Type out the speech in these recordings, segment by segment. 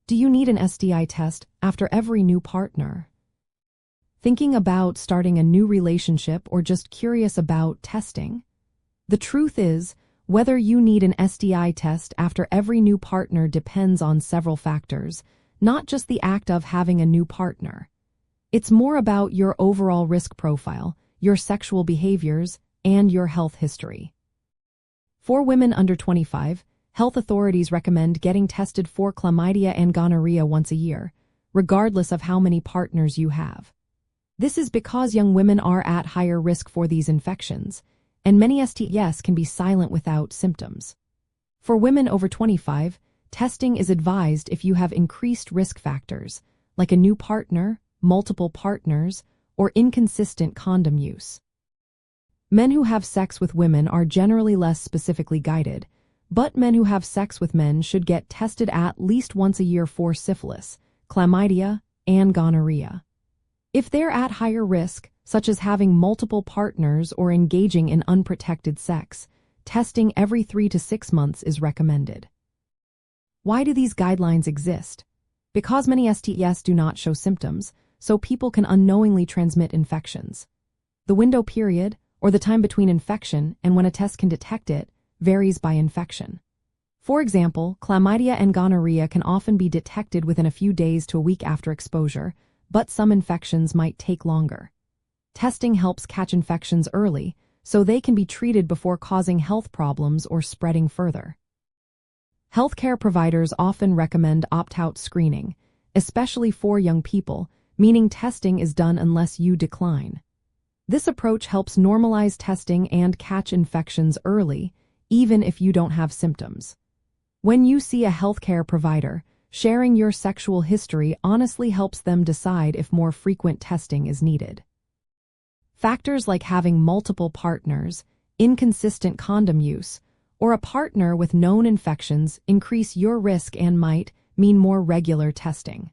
Do you need an STI test after every new partner? Thinking about starting a new relationship or just curious about testing? The truth is, whether you need an STI test after every new partner depends on several factors, not just the act of having a new partner. It's more about your overall risk profile, your sexual behaviors, and your health history. For women under 25, health authorities recommend getting tested for chlamydia and gonorrhea once a year, regardless of how many partners you have. This is because young women are at higher risk for these infections, and many STIs can be silent without symptoms. For women over 25, testing is advised if you have increased risk factors, like a new partner, multiple partners, or inconsistent condom use. Men who have sex with women are generally less specifically guided, but men who have sex with men should get tested at least once a year for syphilis, chlamydia, and gonorrhea. If they're at higher risk, such as having multiple partners or engaging in unprotected sex, testing every 3 to 6 months is recommended. Why do these guidelines exist? Because many STIs do not show symptoms, so people can unknowingly transmit infections. The window period, or the time between infection and when a test can detect it, varies by infection. For example, chlamydia and gonorrhea can often be detected within a few days to a week after exposure, but some infections might take longer. Testing helps catch infections early, so they can be treated before causing health problems or spreading further. Healthcare providers often recommend opt-out screening, especially for young people, meaning testing is done unless you decline. This approach helps normalize testing and catch infections early, even if you don't have symptoms. When you see a healthcare provider, sharing your sexual history honestly helps them decide if more frequent testing is needed. Factors like having multiple partners, inconsistent condom use, or a partner with known infections increase your risk and might mean more regular testing.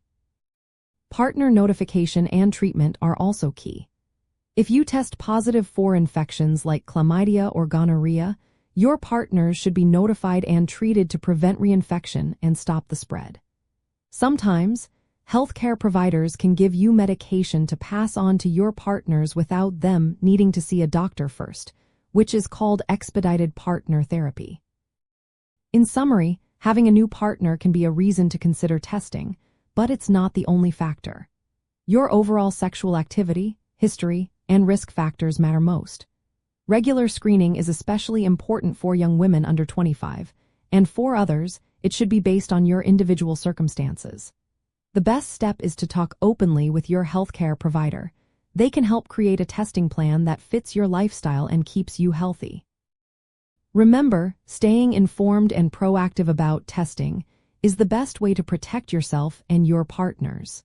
Partner notification and treatment are also key. If you test positive for infections like chlamydia or gonorrhea, your partners should be notified and treated to prevent reinfection and stop the spread. Sometimes, healthcare providers can give you medication to pass on to your partners without them needing to see a doctor first, which is called expedited partner therapy. In summary, having a new partner can be a reason to consider testing, but it's not the only factor. Your overall sexual activity, history, and risk factors matter most. Regular screening is especially important for young women under 25, and for others, it should be based on your individual circumstances. The best step is to talk openly with your healthcare provider. They can help create a testing plan that fits your lifestyle and keeps you healthy. Remember, staying informed and proactive about testing is the best way to protect yourself and your partners.